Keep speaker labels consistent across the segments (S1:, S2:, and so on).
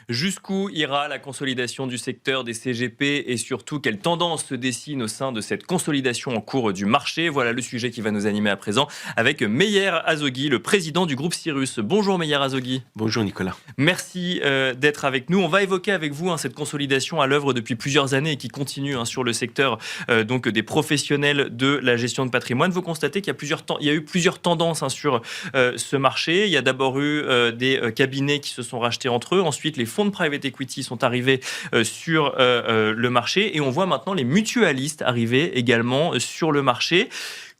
S1: Jusqu'où ira la consolidation du secteur des CGP et surtout quelle tendance se dessine au sein de cette consolidation en cours du marché? Voilà le sujet qui va nous animer à présent avec Meyer Azogui, le président du groupe Cyrus. Bonjour Meyer Azogui.
S2: Bonjour Nicolas.
S1: Merci d'être avec nous. On va évoquer avec vous cette consolidation à l'œuvre depuis plusieurs années et qui continue sur le secteur donc des professionnels de la gestion de patrimoine. Vous constatez qu'il y a eu plusieurs tendances sur ce marché. Il y a d'abord eu des cabinets qui se sont rachetés entre eux. Ensuite, les fonds de private equity sont arrivés sur le marché et on voit maintenant les mutualistes arriver également sur le marché.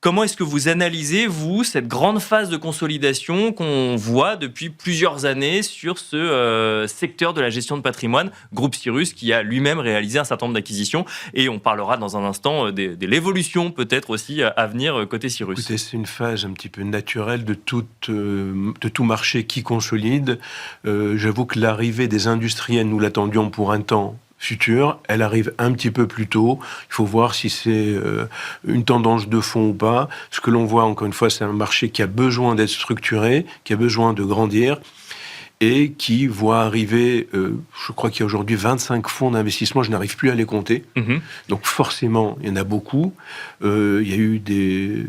S1: Comment est-ce que vous analysez, vous, cette grande phase de consolidation qu'on voit depuis plusieurs années sur ce secteur de la gestion de patrimoine, Groupe Cyrus, qui a lui-même réalisé un certain nombre d'acquisitions, et on parlera dans un instant de l'évolution peut-être aussi à venir côté Cyrus.
S2: Écoutez, c'est une phase un petit peu naturelle de tout marché qui consolide. J'avoue que l'arrivée des industriels, nous l'attendions pour un temps futur, elle arrive un petit peu plus tôt. Il faut voir si c'est une tendance de fond ou pas. Ce que l'on voit, encore une fois, c'est un marché qui a besoin d'être structuré, qui a besoin de grandir et qui voit arriver, je crois qu'il y a aujourd'hui 25 fonds d'investissement, je n'arrive plus à les compter. Donc forcément, il y en a beaucoup. Il y a eu des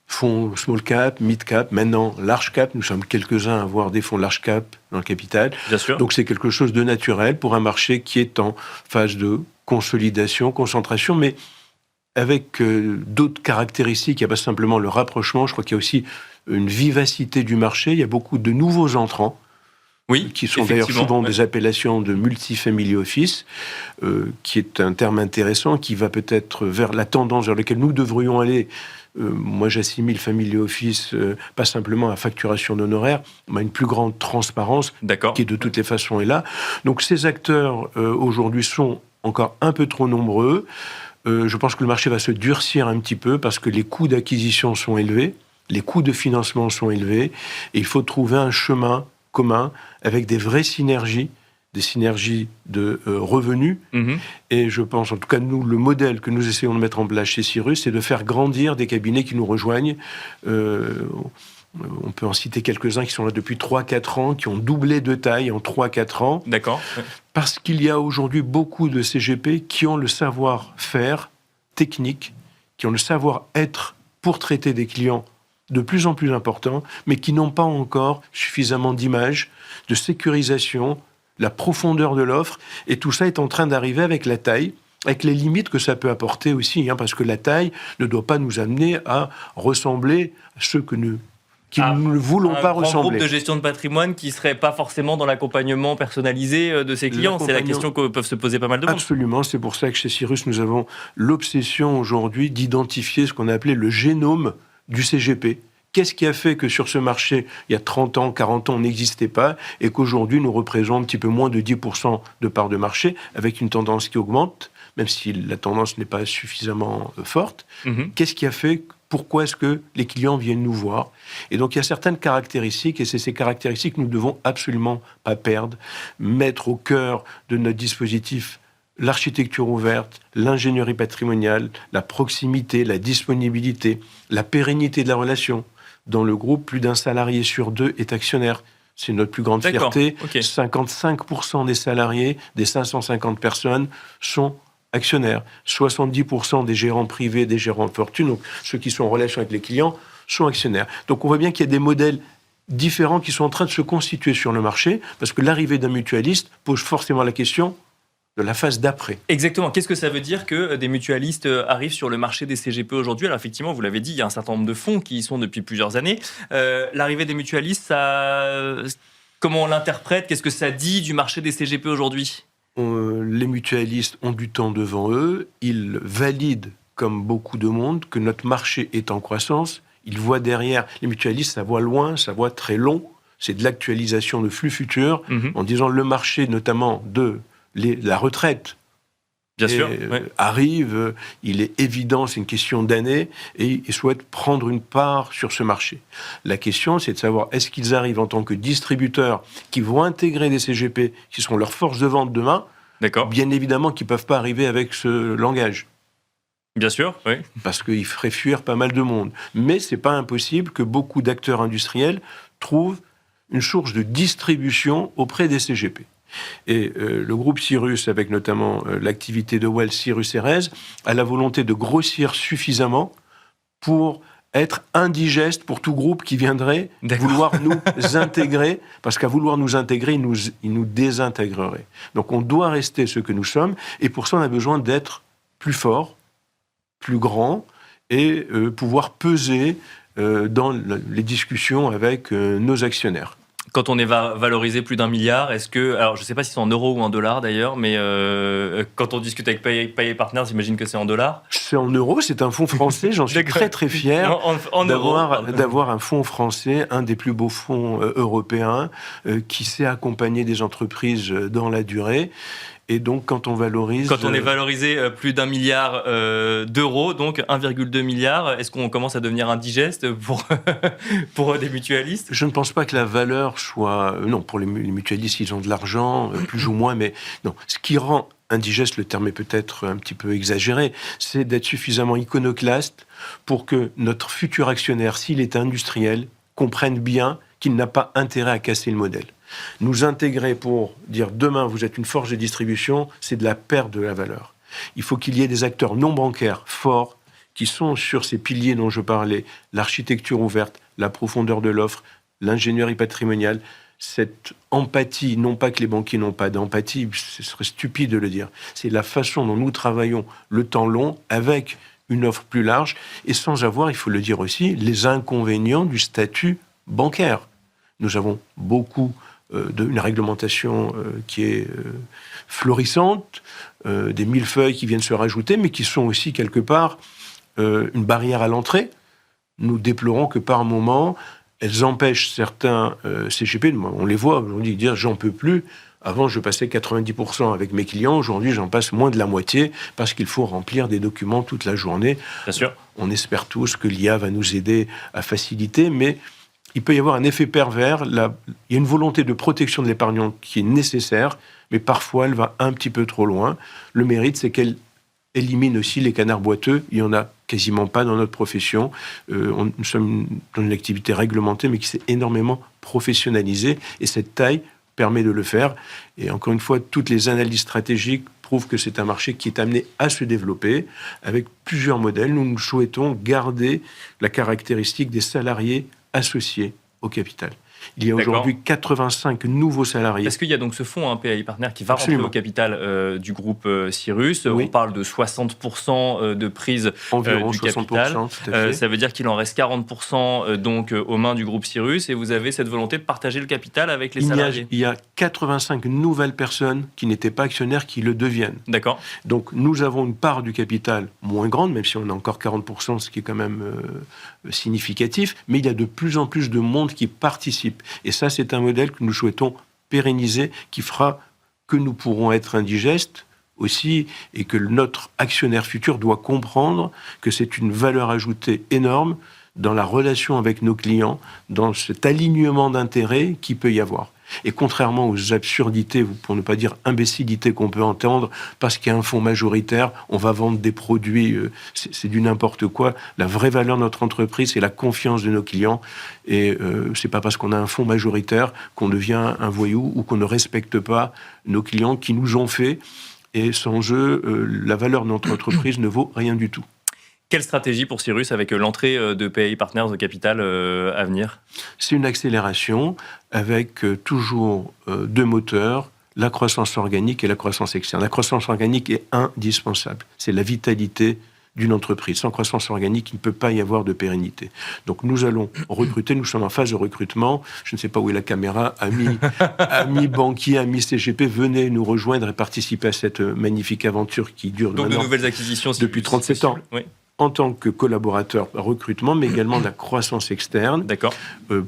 S2: fonds small cap, mid cap, maintenant large cap. Nous sommes quelques-uns à avoir des fonds large cap dans le capital.
S1: Bien sûr.
S2: Donc c'est quelque chose de naturel pour un marché qui est en phase de consolidation, concentration, mais avec d'autres caractéristiques. Il n'y a pas simplement le rapprochement. Je crois qu'il y a aussi une vivacité du marché. Il y a beaucoup de nouveaux entrants.
S1: Oui,
S2: qui sont d'ailleurs souvent des appellations de multifamily office, qui est un terme intéressant, qui va peut-être vers la tendance vers laquelle nous devrions aller. Moi, j'assimile family office pas simplement à facturation d'honoraires, mais à une plus grande transparence, qui de toutes les façons est là. Donc ces acteurs, aujourd'hui, sont encore un peu trop nombreux. Je pense que le marché va se durcir un petit peu parce que les coûts d'acquisition sont élevés, les coûts de financement sont élevés, et il faut trouver un chemin commun, avec des vraies synergies, des synergies de revenus. Et je pense, en tout cas, nous, le modèle que nous essayons de mettre en place chez Cyrus, c'est de faire grandir des cabinets qui nous rejoignent. On peut en citer quelques-uns qui sont là depuis 3-4 ans, qui ont doublé de taille en 3-4 ans.
S1: D'accord.
S2: Parce qu'il y a aujourd'hui beaucoup de CGP qui ont le savoir-faire technique, qui ont le savoir-être pour traiter des clients de plus en plus importants, mais qui n'ont pas encore suffisamment d'image, de sécurisation, la profondeur de l'offre, et tout ça est en train d'arriver avec la taille, avec les limites que ça peut apporter aussi, parce que la taille ne doit pas nous amener à ressembler à ceux que nous ne voulons pas ressembler.
S1: Un groupe de gestion de patrimoine qui ne serait pas forcément dans l'accompagnement personnalisé de ses clients. C'est la question que peuvent se poser pas mal de monde.
S2: Absolument, c'est pour ça que chez Cyrus, nous avons l'obsession aujourd'hui d'identifier ce qu'on a appelé le génome du CGP. Qu'est-ce qui a fait que sur ce marché, il y a 30 ans, 40 ans, on n'existait pas et qu'aujourd'hui, nous représentons un petit peu moins de 10% de part de marché avec une tendance qui augmente, même si la tendance n'est pas suffisamment forte. Qu'est-ce qui a fait? Pourquoi est-ce que les clients viennent nous voir? Et donc, il y a certaines caractéristiques, et c'est ces caractéristiques que nous ne devons absolument pas perdre, mettre au cœur de notre dispositif l'architecture ouverte, l'ingénierie patrimoniale, la proximité, la disponibilité, la pérennité de la relation. Dans le groupe, plus d'un salarié sur deux est actionnaire. C'est notre plus grande fierté. 55% des salariés, des 550 personnes, sont actionnaires. 70% des gérants privés, des gérants de fortune, donc ceux qui sont en relation avec les clients, sont actionnaires. Donc on voit bien qu'il y a des modèles différents qui sont en train de se constituer sur le marché, parce que l'arrivée d'un mutualiste pose forcément la question de la phase d'après.
S1: Exactement. Qu'est-ce que ça veut dire que des mutualistes arrivent sur le marché des CGP aujourd'hui? Alors effectivement, vous l'avez dit, il y a un certain nombre de fonds qui y sont depuis plusieurs années. L'arrivée des mutualistes, comment on l'interprète? Qu'est-ce que ça dit du marché des CGP aujourd'hui?
S2: Les mutualistes ont du temps devant eux. Ils valident, comme beaucoup de monde, que notre marché est en croissance. Ils voient derrière, les mutualistes, ça voit loin, ça voit très long. C'est de l'actualisation de flux futurs, en disant le marché, notamment de la retraite,
S1: bien sûr,
S2: arrive, il est évident, c'est une question d'années, et ils souhaitent prendre une part sur ce marché. La question, c'est de savoir, est-ce qu'ils arrivent en tant que distributeurs qui vont intégrer des CGP, qui seront leur force de vente demain? Bien évidemment qu'ils ne peuvent pas arriver avec ce langage.
S1: Bien sûr, oui.
S2: Parce qu'il ferait fuir pas mal de monde. Mais ce n'est pas impossible que beaucoup d'acteurs industriels trouvent une source de distribution auprès des CGP. Et le groupe Cyrus, avec notamment l'activité de Wells Cyrus Erez, a la volonté de grossir suffisamment pour être indigeste pour tout groupe qui viendrait vouloir nous intégrer, parce qu'à vouloir nous intégrer, il nous désintégrerait. Donc on doit rester ce que nous sommes, et pour ça on a besoin d'être plus fort, plus grand, et pouvoir peser dans les discussions avec nos actionnaires.
S1: Quand on est valorisé plus d'1 milliard, est-ce que... Alors, je ne sais pas si c'est en euros ou en dollars, d'ailleurs, mais quand on discute avec Payet Partners, j'imagine que c'est en dollars.
S2: C'est en euros, c'est un fonds français. J'en suis très, très fier d'avoir un fonds français, un des plus beaux fonds européens, qui sait accompagner des entreprises dans la durée. Et donc, quand on valorise...
S1: Quand on est valorisé plus d'1 milliard d'euros, donc 1,2 milliard, est-ce qu'on commence à devenir indigeste pour des mutualistes ?
S2: Je ne pense pas que la valeur soit... non, pour les mutualistes, ils ont de l'argent, plus ou moins, mais non. Ce qui rend indigeste, le terme est peut-être un petit peu exagéré, c'est d'être suffisamment iconoclaste pour que notre futur actionnaire, s'il est industriel, comprenne bien qu'il n'a pas intérêt à casser le modèle. Nous intégrer pour dire demain vous êtes une force de distribution, c'est de la perte de la valeur. Il faut qu'il y ait des acteurs non bancaires forts qui sont sur ces piliers dont je parlais, l'architecture ouverte, la profondeur de l'offre, l'ingénierie patrimoniale, cette empathie, non pas que les banquiers n'ont pas d'empathie, ce serait stupide de le dire, c'est la façon dont nous travaillons le temps long avec une offre plus large et sans avoir, il faut le dire aussi, les inconvénients du statut bancaire. Nous avons beaucoup d'une réglementation qui est florissante, des millefeuilles qui viennent se rajouter, mais qui sont aussi quelque part une barrière à l'entrée. Nous déplorons que par moment, elles empêchent certains CGP, on les voit aujourd'hui dire « j'en peux plus ». Avant, je passais 90% avec mes clients. Aujourd'hui, j'en passe moins de la moitié parce qu'il faut remplir des documents toute la journée.
S1: Bien sûr.
S2: On espère tous que l'IA va nous aider à faciliter, mais il peut y avoir un effet pervers. Il y a une volonté de protection de l'épargnant qui est nécessaire, mais parfois elle va un petit peu trop loin. Le mérite, c'est qu'elle élimine aussi les canards boiteux. Il n'y en a quasiment pas dans notre profession. Nous sommes dans une activité réglementée, mais qui s'est énormément professionnalisée. Et cette taille permet de le faire. Et encore une fois, toutes les analyses stratégiques prouvent que c'est un marché qui est amené à se développer avec plusieurs modèles. Nous souhaitons garder la caractéristique des salariés associés au capital. Il y a aujourd'hui 85 nouveaux salariés.
S1: Est-ce qu'il y a donc ce fonds, PAI Partner, qui va rentrer au capital du groupe Cyrus ?
S2: Oui.
S1: On parle de 60% de prise
S2: environ
S1: du
S2: 60%,
S1: capital.
S2: Tout à fait.
S1: Ça veut dire qu'il en reste 40% donc, aux mains du groupe Cyrus, et vous avez cette volonté de partager le capital avec les salariés.
S2: Il y a 85 nouvelles personnes qui n'étaient pas actionnaires qui le deviennent.
S1: D'accord.
S2: Donc nous avons une part du capital moins grande, même si on a encore 40%, ce qui est quand même significatif, mais il y a de plus en plus de monde qui participe. Et ça, c'est un modèle que nous souhaitons pérenniser, qui fera que nous pourrons être indigestes aussi, et que notre actionnaire futur doit comprendre que c'est une valeur ajoutée énorme dans la relation avec nos clients, dans cet alignement d'intérêts qu'il peut y avoir. Et contrairement aux absurdités, pour ne pas dire imbécilités qu'on peut entendre, parce qu'il y a un fonds majoritaire, on va vendre des produits, c'est du n'importe quoi. La vraie valeur de notre entreprise, c'est la confiance de nos clients. Et c'est pas parce qu'on a un fonds majoritaire qu'on devient un voyou ou qu'on ne respecte pas nos clients qui nous ont fait. Et sans eux, la valeur de notre entreprise ne vaut rien du tout.
S1: Quelle stratégie pour Cyrus avec l'entrée de PAI Partners au capital à venir ?
S2: C'est une accélération avec toujours deux moteurs, la croissance organique et la croissance externe. La croissance organique est indispensable. C'est la vitalité d'une entreprise. Sans croissance organique, il ne peut pas y avoir de pérennité. Donc nous allons recruter, nous sommes en phase de recrutement. Je ne sais pas où est la caméra. Amis banquiers, amis CGP, venez nous rejoindre et participer à cette magnifique aventure qui dure
S1: donc de nouvelles acquisitions
S2: depuis 37 ans.
S1: Oui.
S2: En tant que collaborateur recrutement, mais également de la croissance externe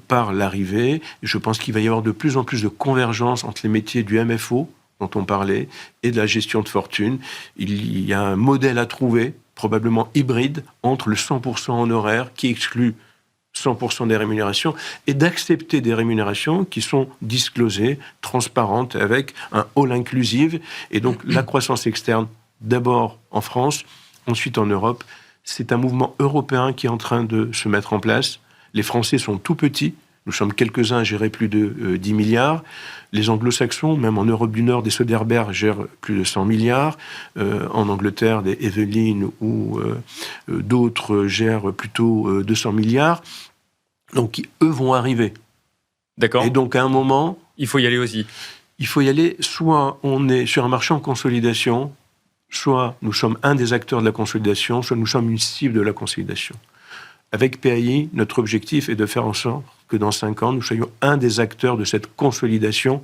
S2: par l'arrivée. Je pense qu'il va y avoir de plus en plus de convergence entre les métiers du MFO, dont on parlait, et de la gestion de fortune. Il y a un modèle à trouver, probablement hybride, entre le 100% honoraire, qui exclut 100% des rémunérations, et d'accepter des rémunérations qui sont disclosées, transparentes, avec un hall inclusive. Et donc la croissance externe, d'abord en France, ensuite en Europe. C'est un mouvement européen qui est en train de se mettre en place. Les Français sont tout petits, Nous sommes quelques-uns à gérer plus de 10 milliards. Les anglo-saxons, même en Europe du Nord, des Soderberg gèrent plus de 100 milliards. En Angleterre, des Evelyn ou d'autres gèrent plutôt 200 milliards. Donc, eux vont arriver.
S1: D'accord.
S2: Et donc, à un moment...
S1: Il faut y aller aussi.
S2: Il faut y aller, soit on est sur un marché en consolidation, soit nous sommes un des acteurs de la consolidation, soit nous sommes une cible de la consolidation. Avec PAI, notre objectif est de faire en sorte que dans 5 ans, nous soyons un des acteurs de cette consolidation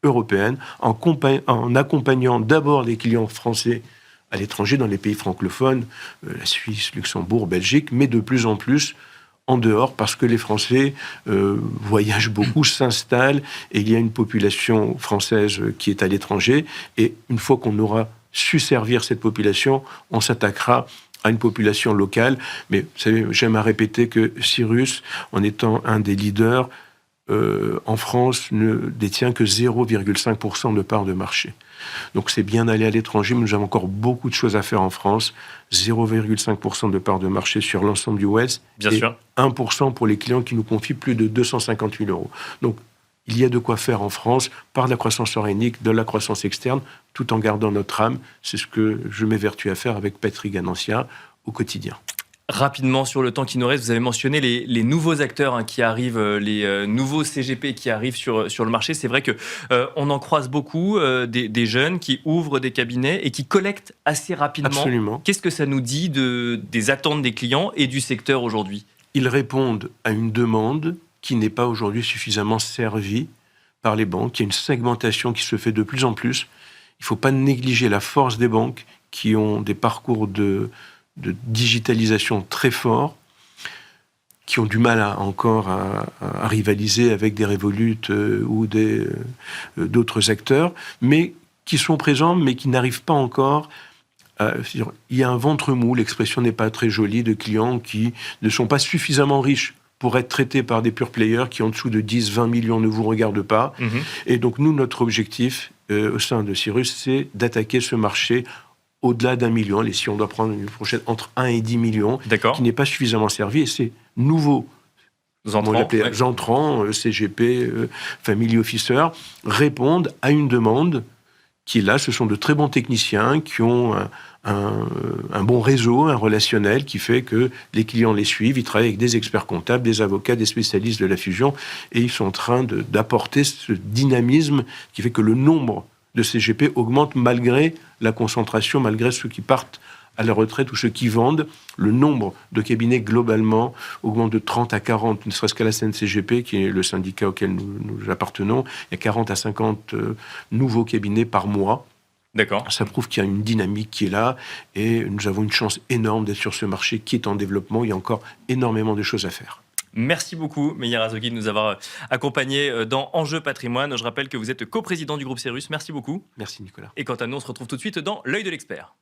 S2: européenne, en accompagnant d'abord les clients français à l'étranger, dans les pays francophones, la Suisse, Luxembourg, Belgique, mais de plus en plus en dehors, parce que les Français voyagent beaucoup, s'installent, et il y a une population française qui est à l'étranger, et une fois qu'on aura su servir cette population, on s'attaquera à une population locale. Mais vous savez, j'aime à répéter que Cyrus, en étant un des leaders, en France, ne détient que 0,5% de part de marché. Donc c'est bien d'aller à l'étranger, mais nous avons encore beaucoup de choses à faire en France. 0,5% de part de marché sur l'ensemble du Ouest.
S1: Bien
S2: et
S1: sûr.
S2: 1% pour les clients qui nous confient plus de 250 000 euros. Donc il y a de quoi faire en France par de la croissance organique, de la croissance externe, tout en gardant notre âme. C'est ce que je m'évertue à faire avec Patrick Ganancia au quotidien.
S1: Rapidement, sur le temps qui nous reste, vous avez mentionné les nouveaux acteurs qui arrivent, les nouveaux CGP qui arrivent sur le marché. C'est vrai qu'on en croise beaucoup, des jeunes qui ouvrent des cabinets et qui collectent assez rapidement.
S2: Absolument.
S1: Qu'est-ce que ça nous dit des attentes des clients et du secteur aujourd'hui ?
S2: Ils répondent à une demande qui n'est pas aujourd'hui suffisamment servie par les banques. Il y a une segmentation qui se fait de plus en plus. Il ne faut pas négliger la force des banques qui ont des parcours de digitalisation très forts, qui ont du mal encore à rivaliser avec des Revolut ou d'autres acteurs, mais qui sont présents, mais qui n'arrivent pas encore. Il y a un ventre mou, l'expression n'est pas très jolie, de clients qui ne sont pas suffisamment riches pour être traités par des pure players qui, en dessous de 10, 20 millions, ne vous regardent pas. Et donc, nous, notre objectif au sein de Cyrus, c'est d'attaquer ce marché au-delà d'1 million. Et si on doit prendre une fourchette entre 1 et 10 millions, qui n'est pas suffisamment servi, et ces nouveaux entrants, CGP, Family Officer, répondent à une demande qui, là, ce sont de très bons techniciens qui ont un bon réseau, un relationnel qui fait que les clients les suivent. Ils travaillent avec des experts comptables, des avocats, des spécialistes de la fusion, et ils sont en train d'apporter ce dynamisme qui fait que le nombre de CGP augmente malgré la concentration, malgré ceux qui partent à la retraite ou ceux qui vendent. Le nombre de cabinets, globalement, augmente de 30 à 40, ne serait-ce qu'à la CNCGP, qui est le syndicat auquel nous appartenons. Il y a 40 à 50 nouveaux cabinets par mois.
S1: D'accord.
S2: Ça prouve qu'il y a une dynamique qui est là, et nous avons une chance énorme d'être sur ce marché qui est en développement. Il y a encore énormément de choses à faire.
S1: Merci beaucoup, Meyer Azoghi, de nous avoir accompagnés dans Enjeu Patrimoine. Je rappelle que vous êtes coprésident du groupe Cyrus. Merci beaucoup.
S2: Merci, Nicolas.
S1: Et quant à nous, on se retrouve tout de suite dans l'œil de l'expert.